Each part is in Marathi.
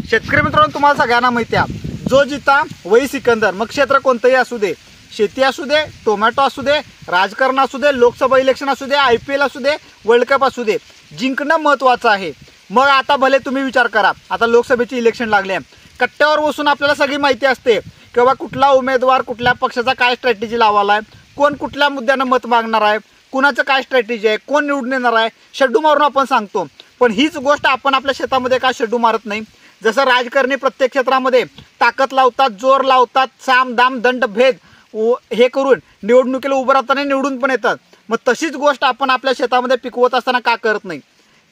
शेतकरी मित्रांनो, तुम्हाला सगळ्यांना माहिती आहे, जो जिता वही सिकंदर. मग क्षेत्र कोणतंही असू दे, शेती असू दे, टोमॅटो असू दे, राजकारण असू दे, लोकसभा इलेक्शन असू दे, IPL असू दे, वर्ल्ड कप असू दे, जिंकणं महत्त्वाचं आहे. मग आता भले तुम्ही विचार करा, आता लोकसभेची इलेक्शन लागले आहे, कट्ट्यावर बसून आपल्याला सगळी माहिती असते किंवा कुठला उमेदवार कुठल्या पक्षाचा काय स्ट्रॅटेजी लावायला आहे, कोण कुठल्या मुद्द्यानं मत मागणार आहे, कुणाचं काय स्ट्रॅटेजी आहे, कोण निवडून येणार आहे, शेड्यू मारून आपण सांगतो. पण हीच गोष्ट आपण आपल्या शेतामध्ये का शेड्यू मारत नाही? जसं राजकारणी प्रत्येक क्षेत्रामध्ये ताकद लावतात, जोर लावतात, साम दाम दंड भेद हे करून निवडणुकीला उभं राहताना निवडून पण येतात. मग तशीच गोष्ट आपण आपल्या शेतामध्ये पिकवत असताना का करत नाही?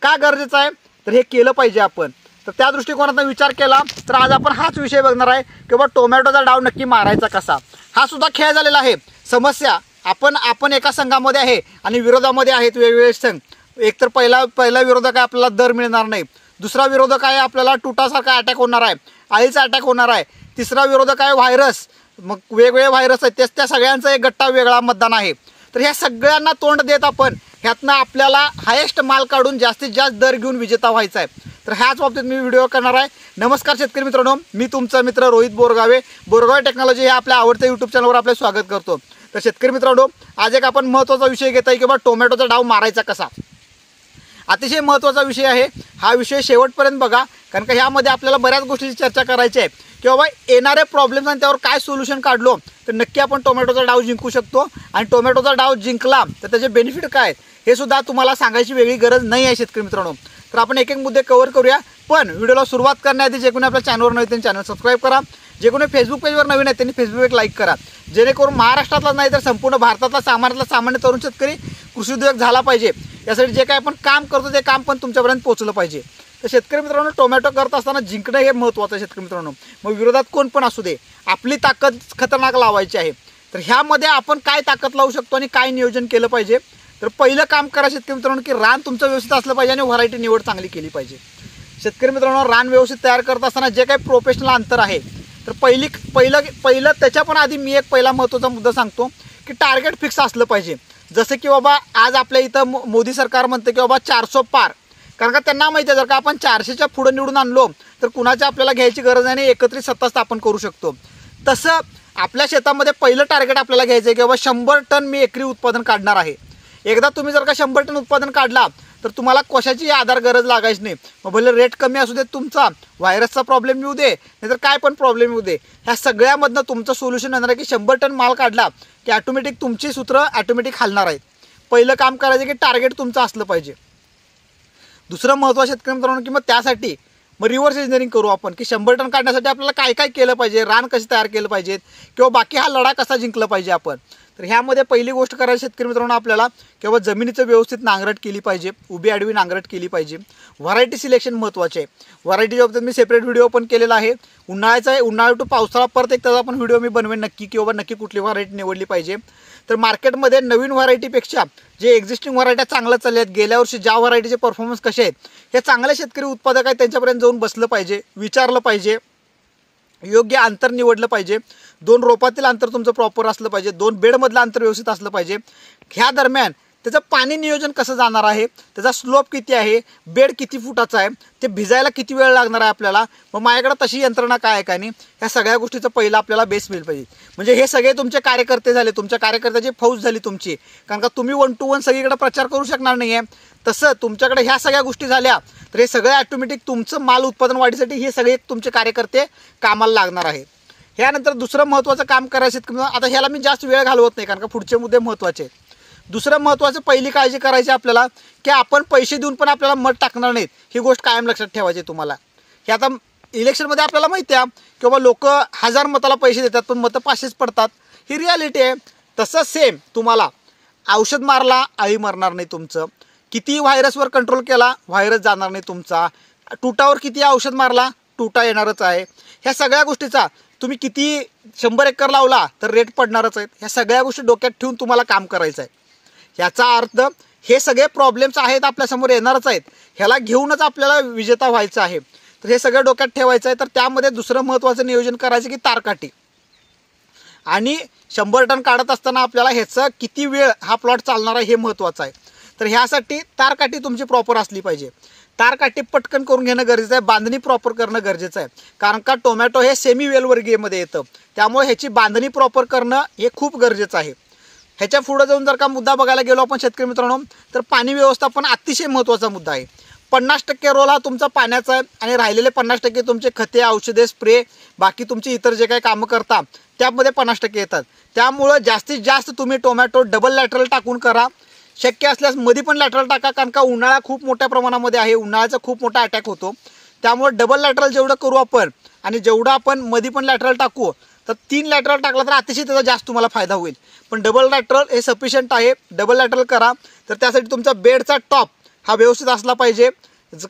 का गरजेचं आहे? तर हे केलं पाहिजे आपण. तर त्या दृष्टिकोनातून विचार केला तर आज आपण हाच विषय बघणार आहे की बाबा टोमॅटोचा डाव नक्की मारायचा कसा. हा सुद्धा खेळ झालेला आहे. समस्या आपण एका संघामध्ये आहे आणि विरोधामध्ये आहेत वेगवेगळे संघ. एक तर पहिला विरोधक आहे, आपल्याला दर मिळणार नाही. दुसरा विरोधक आहे, आपल्याला तुटासारखा अटॅक होणार आहे, आळीचा अटॅक होणार आहे. तिसरा विरोधक आहे व्हायरस. मग वेगवेगळे व्हायरस आहेत, त्या सगळ्यांचा एक गट्टा वेगळा मतदान आहे. तर ह्या सगळ्यांना तोंड देत आपण ह्यातनं आपल्याला हायेस्ट माल काढून जास्तीत जास्त दर घेऊन विजेता व्हायचा आहे. तर ह्याच बाबतीत मी व्हिडिओ करणार आहे. नमस्कार शेतकरी मित्रांनो, मी तुमचा मित्र रोहित बोरगावे टेक्नॉलॉजी हे आपल्या आवडत्या यूट्यूब चॅनलवर आपलं स्वागत करतो. तर शेतकरी मित्रांनो, आज एक आपण महत्त्वाचा विषय घेत आहे की बाबा टोमॅटोचा डाव मारायचा कसा. अतिशय महत्त्वाचा विषय आहे. हा विषय शेवटपर्यंत बघा, कारण का ह्यामध्ये आपल्याला बऱ्याच गोष्टीची चर्चा करायची आहे की बाबा येणारे प्रॉब्लेम्स आणि त्यावर काय सोल्युशन काढलो तर नक्की आपण टोमॅटोचा डाव जिंकू शकतो. आणि टोमॅटोचा डाव जिंकला तर त्याचे बेनिफिट काय हे सुद्धा तुम्हाला सांगायची वेगळी गरज नाही आहे शेतकरी मित्रांनो. तर आपण एक एक मुद्दे कव्हर करूया. पण व्हिडिओला सुरुवात करण्याआधी जे कोणी आपल्या चॅनलवर नवीन त्यांनी चॅनल सबस्क्राईब करा. जे कोणी फेसबुक पेजवर नवीन आहे त्यांनी फेसबुक एक लाईक करा, जेणेकरून महाराष्ट्रातला नाही तर संपूर्ण भारतातला सामान्य तरुण शेतकरी कृषी उद्योग झाला पाहिजे. यासाठी जे काही आपण काम करतो ते काम पण तुमच्यापर्यंत पोहोचलं पाहिजे. तर शेतकरी मित्रांनो, टोमॅटो करत असताना जिंकणं हे महत्त्वाचं आहे शेतकरी मित्रांनो. मग विरोधात कोण पण असू दे, आपली ताकद खतरनाक लावायची आहे. तर ह्यामध्ये आपण काय ताकद लावू शकतो आणि काय नियोजन केलं पाहिजे? तर पहिलं काम करा शेतकरी मित्रांनो की रान तुमचं व्यवस्थित असलं पाहिजे आणि व्हरायटी निवड चांगली केली पाहिजे. शेतकरी मित्रांनो, रान व्यवस्थित तयार करत असताना जे काही प्रोफेशनल अंतर आहे तर पहिलं त्याच्या पण आधी मी एक पहिला महत्त्वाचा मुद्दा सांगतो की टार्गेट फिक्स असलं पाहिजे. जसं की बाबा आज आपल्या इथं मोदी सरकार म्हणते की बाबा 400 पार, कारण का त्यांना माहिती आहे जर का आपण 400च्या पुढं निवडून आणलो तर कुणाच्या आपल्याला घ्यायची गरज नाही आणि एकत्रित सत्ता स्थापन करू शकतो. तसं आपल्या शेतामध्ये पहिलं टार्गेट आपल्याला घ्यायचं आहे की बाबा 100 टन मी एकरी उत्पादन काढणार आहे. एकदा तुम्ही जर का 100 टन उत्पादन काढला तर तुम्हाला कशाची आधार गरज लागायची नाही. मग भले रेट कमी असू दे, तुमचा व्हायरसचा प्रॉब्लेम येऊ दे, नाहीतर काय पण प्रॉब्लेम येऊ दे, ह्या सगळ्यामधनं तुमचं सोल्युशन येणार आहे की 100 टन माल काढला की ऑटोमॅटिक तुमची सूत्र ऑटोमॅटिक हलणार आहेत. पहिलं काम करायचं की टार्गेट तुमचं असलं पाहिजे. दुसरं महत्त्वाचं शेतकरी मित्रांनो की मग त्यासाठी मग रिव्हर्स इंजिनिअरिंग करू आपण की 100 टन काढण्यासाठी आपल्याला काय काय केलं पाहिजे, रान कशी तयार केलं पाहिजेत किंवा बाकी हा लढा कसा जिंकला पाहिजे आपण. तर ह्यामध्ये पहिली गोष्ट करायची शेतकरी मित्रांनो आपल्याला किंवा जमिनीचं व्यवस्थित नांगरट केली पाहिजे, उभी आडवी नांगरट केली पाहिजे. व्हरायटी सिलेक्शन महत्त्वाचे आहे. व्हरायटीच्या बाबतीत मी सेपरेट व्हिडिओ पण केलेला आहे. उन्हाळ्याचा आहे, उन्हाळा टू पावसाळा परत एक त्याचा पण व्हिडिओ मी बनवेन नक्की की बाबा नक्की कुठली व्हरायटी निवडली पाहिजे. तर मार्केटमध्ये नवीन व्हरायटीपेक्षा जे एक्झिस्टिंग व्हरायट्या चांगल्या चालल्या आहेत, गेल्या वर्षी ज्या व्हरायटीचे परफॉर्मन्स कसे आहेत हे चांगले शेतकरी उत्पादक आहेत त्यांच्यापर्यंत जाऊन बसलं पाहिजे, विचारलं पाहिजे, योग्य अंतर निवडलं पाहिजे. 2 रोपातील अंतर तुमचं प्रॉपर असलं पाहिजे, 2 बेडमधलं अंतर व्यवस्थित असलं पाहिजे. ह्या दरम्यान त्याचं पाणी नियोजन कसं जाणार आहे, त्याचा स्लोप किती आहे, बेड किती फुटाचा आहे, ते भिजायला किती वेळ लागणार आहे आपल्याला, मग माझ्याकडे तशी यंत्रणा काय आहे का नाही, ह्या सगळ्या गोष्टीचं पहिलं आपल्याला बेस मिळेल पाहिजे. म्हणजे हे सगळे तुमचे कार्यकर्ते झाले, तुमच्या कार्यकर्त्याची फौज झाली तुमची. कारण का तुम्ही 1 to 1 सगळीकडे प्रचार करू शकणार नाही आहे. तसं तुमच्याकडे ह्या सगळ्या गोष्टी झाल्या तर हे सगळे ऑटोमॅटिक तुमचं माल उत्पादन वाढीसाठी हे सगळे तुमचे कार्यकर्ते कामाला लागणार आहेत. ह्यानंतर दुसरं महत्त्वाचं काम करायचं, आता ह्याला मी जास्त वेळ घालवत नाही कारण का पुढचे मुद्दे महत्त्वाचे आहेत. दुसरं महत्त्वाचं पहिली काळजी करायची आपल्याला की आपण पैसे देऊन पण आपल्याला मत टाकणार नाहीत. ही गोष्ट कायम लक्षात ठेवायची तुम्हाला. हे आता इलेक्शनमध्ये आपल्याला माहिती आहे की बाबा लोक 1000 मताला पैसे देतात पण मतं 500च पडतात. ही रियालिटी आहे. तसं सेम तुम्हाला औषध मारला अळी मरणार नाही तुमचं, किती व्हायरसवर कंट्रोल केला व्हायरस जाणार नाही तुमचा, तुटावर किती औषध मारला तुटा येणारच आहे. ह्या सगळ्या गोष्टीचा तुम्ही किती 100 एकर लावला तर रेट पडणारच आहेत. ह्या सगळ्या गोष्टी डोक्यात ठेवून तुम्हाला काम करायचं आहे. ह्याचा अर्थ हे सगळे प्रॉब्लेम्स आहेत आपल्यासमोर येणारच आहेत, ह्याला घेऊनच आपल्याला विजेता व्हायचं आहे. तर हे सगळं डोक्यात ठेवायचं आहे. तर त्यामध्ये दुसरं महत्त्वाचं नियोजन करायचं की तारकाठी. आणि 100 टन काढत असताना आपल्याला ह्याचं किती वेळ हा प्लॉट चालणार आहे हे महत्त्वाचं आहे. तर ह्यासाठी तारकाठी तुमची प्रॉपर असली पाहिजे. तारकाठी पटकन करून घेणं गरजेचं आहे, बांधणी प्रॉपर करणं गरजेचं आहे. कारण का टोमॅटो हे सेमी वेल वर्गीयमध्ये येतं, त्यामुळे ह्याची बांधणी प्रॉपर करणं हे खूप गरजेचं आहे. ह्याच्या पुढे जाऊन जर का मुद्दा बघायला गेलो आपण शेतकरी मित्रांनो, तर पाणी व्यवस्थापन अतिशय महत्त्वाचा मुद्दा आहे. 50% रोल हा तुमचा पाण्याचा आहे आणि राहिलेले 50% तुमचे खते, औषधे, स्प्रे, बाकी तुमची इतर जे काही कामं करता त्यामध्ये 50% येतात. त्यामुळं जास्तीत जास्त तुम्ही टोमॅटो डबल लॅटरल टाकून करा. शक्य असल्यास मध्ये पण लॅटरल टाका, कारण का उन्हाळा खूप मोठ्या प्रमाणामध्ये आहे, उन्हाळ्याचा खूप मोठा अटॅक होतो. त्यामुळे डबल लॅटरल जेवढं करू आपण आणि जेवढं आपण मध्ये पण लॅटरल टाकू, तर 3 लॅटरल टाकला तर अतिशय त्याचा जास्त तुम्हाला फायदा होईल. पण डबल लॅटरल हे सफिशियंट आहे, डबल लॅटरल करा. तर त्यासाठी तुमचा बेडचा टॉप हा व्यवस्थित असला पाहिजे.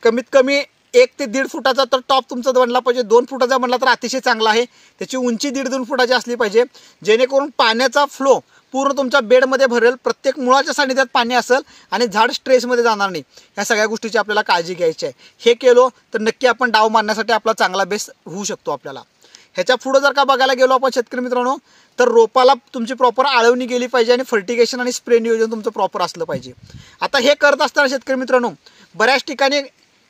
कमीत कमी 1 ते 1.5 फुटाचा तर टॉप तुमचा बनला पाहिजे. 2 फुटाचा बनला तर अतिशय चांगला आहे. त्याची उंची 1.5-2 फुटाची असली पाहिजे, जेणेकरून पाण्याचा फ्लो पूर्ण तुमच्या बेडमध्ये भरेल, प्रत्येक मुळाच्या सानिध्यात पाणी असेल आणि झाड स्ट्रेसमध्ये जाणार नाही. ह्या सगळ्या गोष्टीची आपल्याला काळजी घ्यायची आहे. हे केलो तर नक्की आपण डाव मारण्यासाठी आपला चांगला बेस होऊ शकतो आपल्याला. ह्याच्या पुढं जर का बघायला गेलो आपण शेतकरी मित्रांनो, तर रोपाला तुमची प्रॉपर आळवणी गेली पाहिजे आणि फर्टिगेशन आणि स्प्रे नियोजन तुमचं प्रॉपर असलं पाहिजे. आता हे करत असताना शेतकरी मित्रांनो, बऱ्याच ठिकाणी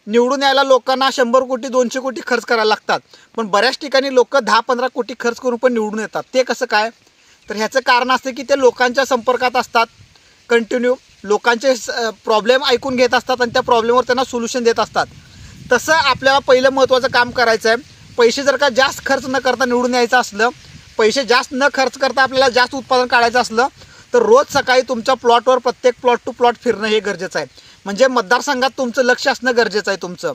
निवडून यायला लोकांना 100 कोटी 200 कोटी खर्च करायला लागतात, पण बऱ्याच ठिकाणी लोक 10-15 कोटी खर्च करून पण निवडून येतात. ते कसं काय? तर ह्याचं कारण असतं की ते लोकांच्या संपर्कात असतात, कंटिन्यू लोकांचे प्रॉब्लेम ऐकून घेत असतात आणि त्या प्रॉब्लेमवर त्यांना सोल्युशन देत असतात. तसं आपल्याला पहिलं महत्त्वाचं काम करायचं आहे. पैसे जर का जास्त खर्च न करता निवडून यायचं असलं, पैसे जास्त न खर्च करता आपल्याला जास्त उत्पादन काढायचं असलं, तर रोज सकाळी तुमच्या प्लॉटवर प्रत्येक प्लॉट टू प्लॉट फिरणं हे गरजेचं आहे. म्हणजे मतदारसंघात तुमचं लक्ष असणं गरजेचं आहे. तुमचं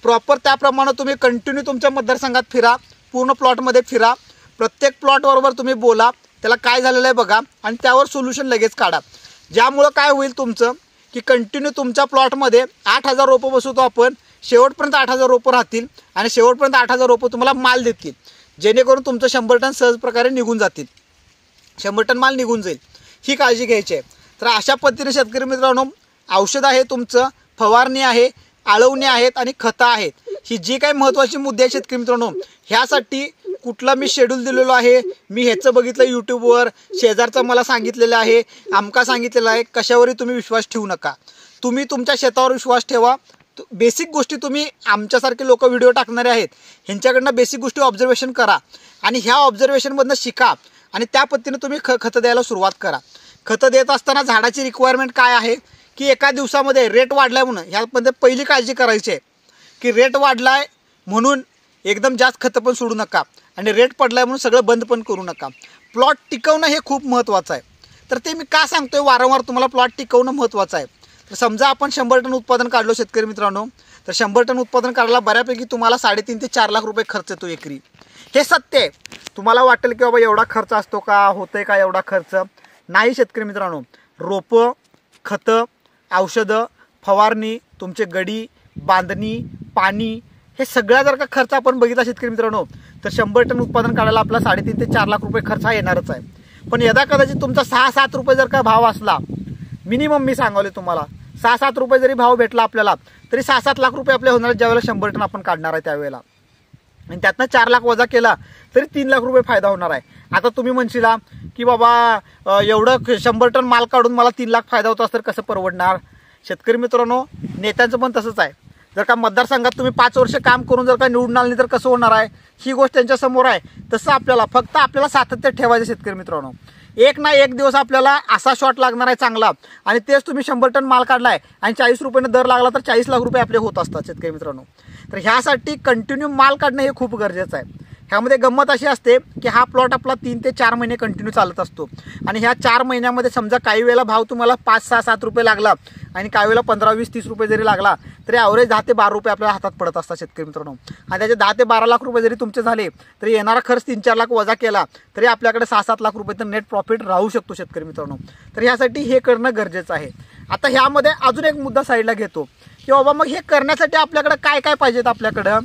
प्रॉपर त्याप्रमाणे तुम्ही कंटिन्यू तुमच्या मतदारसंघात फिरा, पूर्ण प्लॉटमध्ये फिरा, प्रत्येक प्लॉटबरोबर तुम्ही बोला, त्याला काय झालेलं आहे बघा आणि त्यावर सोल्युशन लगेच काढा. ज्यामुळं काय होईल तुमचं की कंटिन्यू तुमच्या प्लॉटमध्ये 8,000 रोपं बसवतो आपण, शेवटपर्यंत 8,000 रोपं राहतील आणि शेवटपर्यंत 8,000 रोपं तुम्हाला माल देतील, जेणेकरून तुमचं 100 टन सहज प्रकारे निघून जातील, 100 टन माल निघून जाईल. ही काळजी घ्यायची आहे. तर अशा पद्धतीने शेतकरी मित्रांनो, औषध आहे तुमचं, फवारणी आहे, आळवणी आहेत आणि खतं आहेत. ही जी काही महत्त्वाची मुद्दे आहेत शेतकरी मित्रांनो, ह्यासाठी कुठला मी शेड्यूल दिलेलो आहे, मी ह्याचं बघितलं यूट्यूबवर, शेजारचं मला सांगितलेलं आहे, आमका सांगितलेलं आहे, कशावरही तुम्ही विश्वास ठेवू नका. तुम्ही तुमच्या शेतावर विश्वास ठेवा. बेसिक गोष्टी तुम्ही आमच्यासारखे लोक व्हिडिओ टाकणारे आहेत ह्यांच्याकडनं बेसिक गोष्टी ऑब्झर्वेशन करा आणि ह्या ऑब्झर्वेशनमधनं शिका आणि त्या पद्धतीने तुम्ही खतं द्यायला सुरुवात करा. खतं देत असताना झाडाची रिक्वायरमेंट काय आहे की एका दिवसामध्ये रेट वाढलाय म्हणून ह्यामध्ये पहिली काळजी करायची आहे की रेट वाढलाय म्हणून एकदम जास्त खतं पण सोडू नका आणि रेट पडलाय म्हणून सगळं बंद पण करू नका. प्लॉट टिकवणं हे खूप महत्त्वाचं आहे. तर ते मी का सांगतोय वारंवार तुम्हाला, प्लॉट टिकवणं महत्त्वाचं आहे. तर समजा आपण 100 टन उत्पादन काढलो शेतकरी मित्रांनो, तर 100 टन उत्पादन काढायला बऱ्यापैकी तुम्हाला 3.5 ते 4 लाख रुपये खर्च येतो एकरी. हे सत्य आहे. तुम्हाला वाटेल की बाबा एवढा खर्च असतो का, होतंय का एवढा खर्च? नाही शेतकरी मित्रांनो, रोपं, खतं, औषधं, फवारणी, तुमचे गडी, बांधणी, पाणी, हे सगळा जर का खर्च आपण बघितला शेतकरी मित्रांनो, तर 100 टन उत्पादन काढायला आपला 3.5 ते 4 लाख रुपये खर्च हा येणारच आहे. पण यदा कदाचित तुमचा 6-7 रुपये जर का भाव असला, मिनिमम मी सांगवले तुम्हाला, 6-7 रुपये जरी भाव भेटला आपल्याला, तरी 6-7 लाख रुपये आपले होणार ज्यावेळेला 100 टन आपण काढणार आहे त्यावेळेला. आणि त्यातनं 4 लाख वजा केला तरी 3 लाख रुपये फायदा होणार आहे. आता तुम्ही म्हणशीला की बाबा एवढं 100 टन माल काढून मला 3 लाख फायदा होता तर कसं परवडणार? शेतकरी मित्रांनो, नेत्यांचं पण तसंच आहे. जर का मतदारसंघात तुम्ही 5 वर्ष काम करून जर का निवडून आले तर कसं होणार आहे, ही गोष्ट त्यांच्यासमोर आहे. तसं आपल्याला सातत्य ठेवायचं शेतकरी मित्रांनो. एक ना एक दिवस आपल्याला असा शॉट लागणार आहे चांगला आणि तेच तुम्ही 100 टन माल काढलाय आणि 40 रुपयाने दर लागला तर 40 लाख रुपये आपले होत असतात शेतकरी मित्रांनो. तर ह्यासाठी कंटिन्यू माल काढणं हे खूप गरजेचं आहे. ह्यामध्ये गंमत अशी असते की हा प्लॉट आपला 3 ते 4 महिने कंटिन्यू चालत असतो आणि ह्या 4 महिन्यामध्ये समजा काही वेळेला भाव तुम्हाला 5-6-7 रुपये लागला आणि काही वेळेला 15-20-30 रुपये जरी लागला तरी ॲव्हरेज 10 ते 12 रुपये आपल्या हातात पडत असतात शेतकरी मित्रांनो. आणि त्याचे 10 ते 12 लाख रुपये जरी तुमचे झाले तरी येणारा खर्च 3-4 लाख वजा केला तरी आपल्याकडे 6-7 लाख रुपये तर नेट प्रॉफिट राहू शकतो शेतकरी मित्रांनो. तर ह्यासाठी हे करणं गरजेचं आहे. आता ह्यामध्ये अजून एक मुद्दा साईडला घेतो की बाबा मग हे करण्यासाठी आपल्याकडे काय काय पाहिजेत आपल्याकडं.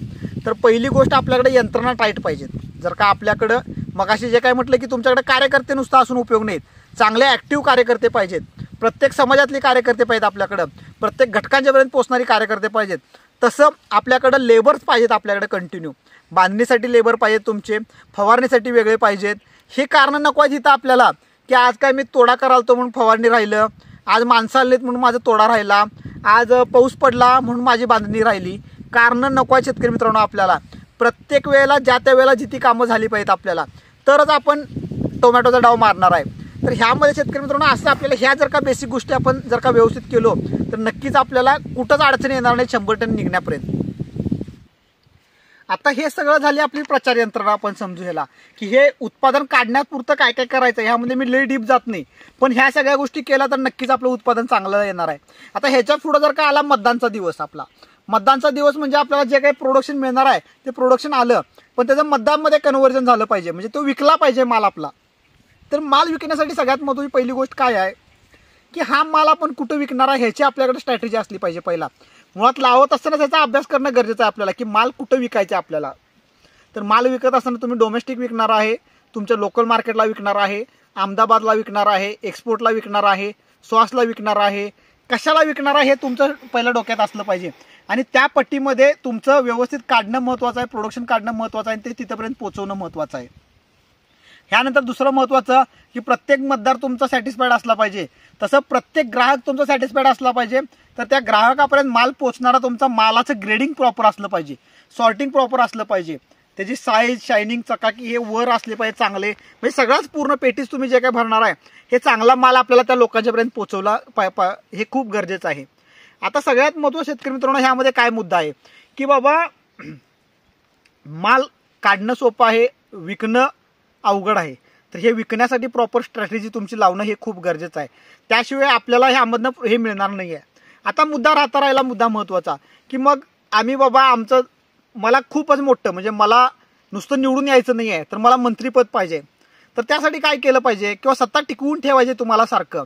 तर पहिली गोष्ट आपल्याकडे यंत्रणा टाईट पाहिजेत. जर का आपल्याकडं मगाशी जे काय म्हटलं की तुमच्याकडे कार्यकर्ते नुसता असून उपयोग नाहीत, चांगले ॲक्टिव्ह कार्यकर्ते पाहिजेत. प्रत्येक समाजातले कार्यकर्ते पाहिजेत आपल्याकडं, प्रत्येक घटकांच्यापर्यंत पोहोचणारी कार्यकर्ते पाहिजेत. तसं आपल्याकडं लेबर्स पाहिजेत आपल्याकडे कंटिन्यू. बांधणीसाठी लेबर पाहिजेत तुमचे, फवारणीसाठी वेगळे पाहिजेत. हे कारण नको आहे तिथं आपल्याला की आज काय मी तोडा करालतो म्हणून फवारणी राहिलं, आज माणसं आलेत म्हणून माझा तोडा राहिला, आज पाऊस पडला म्हणून माझी बांधणी राहिली. कारण नको आहे शेतकरी मित्रांनो. आपल्याला प्रत्येक वेळेला ज्या त्या वेळेला जिथे कामं झाली पाहिजेत आपल्याला, तरच आपण टोमॅटोचा डाव मारणार आहे. तर ह्यामध्ये शेतकरी मित्रांनो असं आपल्याला ह्या जर का बेसिक गोष्टी आपण जर का व्यवस्थित केलो तर नक्कीच आपल्याला कुठंच अडचणी येणार नाही 100 टन निघण्यापर्यंत. आता हे सगळं झाली आपली प्रचार यंत्रणा. आपण समजू ह्याला की हे उत्पादन काढण्यापुरतं काय काय करायचं, ह्यामध्ये मी लई डीप जात नाही, पण ह्या सगळ्या गोष्टी केल्या तर नक्कीच आपलं उत्पादन चांगलं येणार आहे. आता ह्याच्या पुढे जर का आला मतदानचा दिवस, आपला मतदानचा दिवस म्हणजे आपल्याला जे काही प्रोडक्शन मिळणार आहे ते प्रोडक्शन आलं, पण त्याचं मतदानमध्ये कन्व्हर्जन झालं पाहिजे, म्हणजे तो विकला पाहिजे माल आपला. तर माल विकण्यासाठी सगळ्यात महत्त्वाची पहिली गोष्ट काय आहे की हा माल आपण कुठं विकणार आहे ह्याची आपल्याकडे स्ट्रॅटेजी असली पाहिजे. पहिला मुळात लावत असताना त्याचा अभ्यास करणं गरजेचं आहे आपल्याला की माल कुठं विकायचा आपल्याला. तर माल विकत असताना तुम्ही डोमेस्टिक विकणार आहे, तुमच्या लोकल मार्केटला विकणार आहे, अहमदाबादला विकणार आहे, एक्सपोर्टला विकणार आहे, सॉसला विकणार आहे, कशाला विकणार आहे हे तुमचं पहिलं डोक्यात असलं पाहिजे. आणि त्या पट्टीमध्ये तुमचं व्यवस्थित काढणं महत्त्वाचं आहे, प्रोडक्शन काढणं महत्त्वाचं आहे, आणि ते तिथंपर्यंत पोहोचवणं महत्त्वाचं आहे. ह्यानंतर दुसरं महत्त्वाचं की प्रत्येक मतदार तुमचा सॅटिस्फाईड असला पाहिजे, तसं प्रत्येक ग्राहक तुमचा सॅटिस्फाईड असला पाहिजे. तर त्या ग्राहकापर्यंत माल पोहोचणारा तुमचा मालाचं ग्रेडिंग प्रॉपर असलं पाहिजे, सॉर्टिंग प्रॉपर असलं पाहिजे, त्याची साईज, शायनिंग, चकाकी हे वर असले पाहिजे चांगले. म्हणजे सगळ्याच पूर्ण पेटीस तुम्ही जे काय भरणार आहे हे चांगला माल आपल्याला त्या लोकांच्यापर्यंत पोहोचवला हे खूप गरजेचं आहे. आता सगळ्यात महत्त्वाचं शेतकरी मित्रांनो ह्यामध्ये काय मुद्दा आहे की बाबा माल काढणं सोपं आहे, विकणं अवघड आहे. तर हे विकण्यासाठी प्रॉपर स्ट्रॅटेजी तुमची लावणं हे खूप गरजेचं आहे. त्याशिवाय आपल्याला ह्यामधनं हे मिळणार नाही आहे. आता मुद्दा राहिला मुद्दा महत्त्वाचा की मग आम्ही बाबा आमचं मला खूपच मोठं म्हणजे मला नुसतं निवडून यायचं नाही आहे, तर मला मंत्रीपद पाहिजे. तर त्यासाठी काय केलं पाहिजे किंवा सत्ता टिकवून ठेवायचे तुम्हाला सारखं,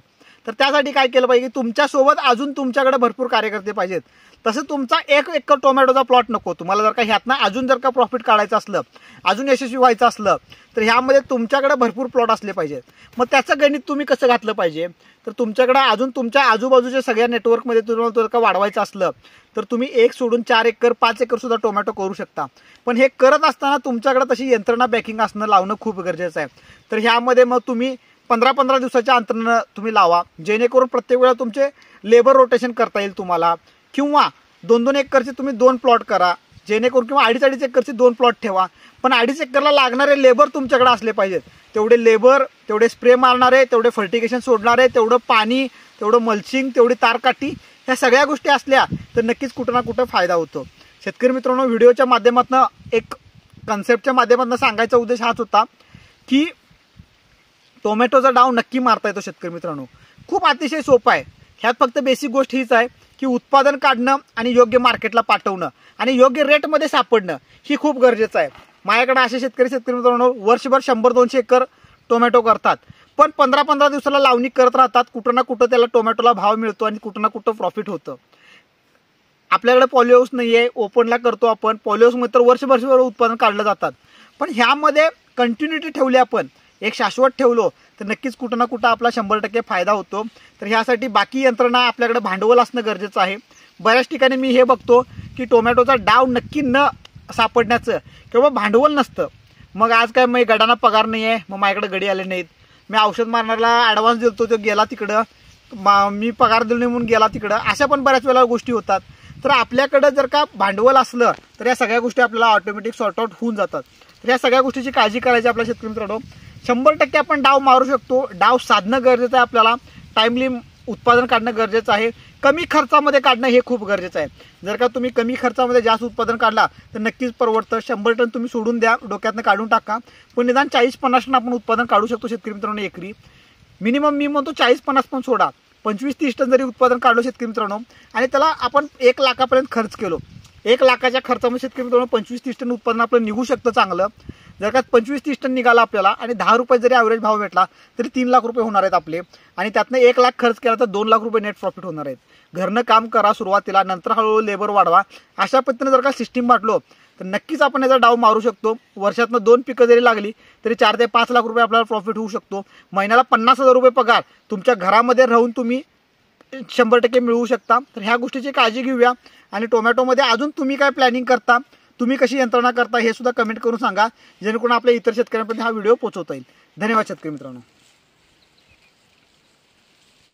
तर त्यासाठी काय केलं पाहिजे की तुमच्यासोबत अजून तुमच्याकडे भरपूर कार्यकर्ते पाहिजेत. तसं तुमचा 1 एकर टोमॅटोचा प्लॉट नको तुम्हाला. जर का ह्यातनं अजून जर का प्रॉफिट काढायचं असलं, अजून यशस्वी व्हायचं असलं, तर ह्यामध्ये तुमच्याकडे भरपूर प्लॉट असले पाहिजेत. मग त्याचं गणित तुम्ही कसं घातलं पाहिजे, तर तुमच्याकडे अजून तुमच्या आजूबाजूच्या सगळ्या नेटवर्कमध्ये तुम्हाला जर का वाढवायचं असलं तर तुम्ही 1 सोडून 4 एकर 5 एकर सुद्धा टोमॅटो करू शकता. पण हे करत असताना तुमच्याकडे तशी यंत्रणा बॅकिंग असणं लावणं खूप गरजेचं आहे. तर ह्यामध्ये मग तुम्ही 15-15 दिवसाच्या अंतरानं तुम्ही लावा, जेणेकरून प्रत्येक वेळा तुमचे लेबर रोटेशन करता येईल तुम्हाला. किंवा 2-2 एकरचे तुम्ही 2 प्लॉट करा, जेणेकरून किंवा 2.5 एकरचे 2 प्लॉट ठेवा. पण 2.5 एकरला लागणारे लेबर तुमच्याकडे असले पाहिजेत. तेवढे लेबर, तेवढे स्प्रे मारणारे, तेवढे फर्टिगेशन सोडणारे, तेवढं पाणी, तेवढं मल्चिंग, तेवढी तारकाठी, ह्या सगळ्या गोष्टी असल्या तर नक्कीच कुठं ना कुठं फायदा होतो. शेतकरी मित्रांनो, व्हिडिओच्या माध्यमातून एक कन्सेप्टच्या माध्यमातून सांगायचा उद्देश हाच होता की टोमॅटोचा डाव नक्की मारता येतो. शेतकरी मित्रांनो, खूप अतिशय सोपं आहे. ह्यात फक्त बेसिक गोष्ट हीच आहे की उत्पादन काढणं आणि योग्य मार्केटला पाठवणं आणि योग्य रेटमध्ये सापडणं ही खूप गरजेचं आहे. माझ्याकडे असे शेतकरी मित्रांनो वर्षभर 100-200 एकर टोमॅटो करतात, पण 15-15 दिवसाला लावणी करत राहतात. कुठं ना कुठं त्याला टोमॅटोला भाव मिळतो आणि कुठं ना कुठं प्रॉफिट होतं. आपल्याकडे पॉलिहाऊस नाही आहे, ओपनला करतो आपण. पॉलिहाऊसमध्ये तर वर्षभर उत्पादन काढलं जातात. पण ह्यामध्ये कंटिन्युटी ठेवली, आपण एक शाश्वत ठेवलो तर नक्कीच कुठं ना कुठं आपला 100% फायदा होतो. तर ह्यासाठी बाकी यंत्रणा आपल्याकडे भांडवल असणं गरजेचं आहे. बऱ्याच ठिकाणी मी हे बघतो की टोमॅटोचा डाव नक्की न सापडण्याचं किंवा भांडवल नसतं. मग आज काय मग गडांना पगार नाही आहे, मग माझ्याकडे गडी आले नाहीत, मी औषध मारणारला ॲडव्हान्स दिलतो तो गेला तिकडं, मी पगार दिला नाही म्हणून गेला तिकडं, अशा पण बऱ्याच वेळेला गोष्टी होतात. तर आपल्याकडं जर का भांडवल असलं तर या सगळ्या गोष्टी आपल्याला ऑटोमॅटिक सॉर्ट आउट होऊन जातात. तर या सगळ्या गोष्टीची काळजी करायची आपल्या शेतकरी मित्रांनो. 100% आपण डाव मारू शकतो. डाव साधणं गरजेचं आहे आपल्याला. टाइमली उत्पादन काढणं गरजेचं आहे. कमी खर्चामध्ये काढणं हे खूप गरजेचं आहे. जर का तुम्ही कमी खर्चामध्ये जास्त उत्पादन काढला तर नक्कीच परवडतं. 100 टन तुम्ही सोडून द्या, डोक्यातनं काढून टाका. पण निदान 40-50 टन आपण उत्पादन काढू शकतो शेतकरी मित्रांनो एकरी. मिनिमम मी म्हणतो 40-50 पण सोडा, 25-30 टन जरी उत्पादन काढलं शेतकरी मित्रांनो आणि त्याला आपण 1 लाखापर्यंत खर्च केलो, 1 लाखाच्या खर्चामध्ये शेतकरी मित्रांनो 25-30 टन उत्पादन आपलं निघू शकतं चांगलं. जर का 25-30 टन निघाला आपल्याला आणि 10 रुपये जरी ॲव्हरेज भाव भेटला तरी 3 लाख रुपये होणार आहेत आपले. आणि त्यातनं 1 लाख खर्च केला तर 2 लाख रुपये नेट प्रॉफिट होणार आहेत. घरनं काम करा सुरुवातीला, नंतर हळूहळू लेबर वाढवा. अशा पद्धतीने जर का सिस्टीम वाटलो तर नक्कीच आपण याचा डाव मारू शकतो. वर्षातनं 2 पिकं जरी लागली तरी 4 ते 5 लाख रुपये आपल्याला प्रॉफिट होऊ शकतो. महिन्याला 50,000 रुपये पगार तुमच्या घरामध्ये राहून तुम्ही 100% मिळवू शकता. तर ह्या गोष्टीची काळजी घेऊया. आणि टोमॅटोमध्ये अजून तुम्ही काय प्लॅनिंग करता, तुम्ही कशी यंत्रणा करता हे सुद्धा कमेंट करून सांगा, जेणेकरून आपल्या इतर शेतकऱ्यांपर्यंत हा व्हिडिओ पोहोचवता येईल. धन्यवाद शेतकरी मित्रांनो.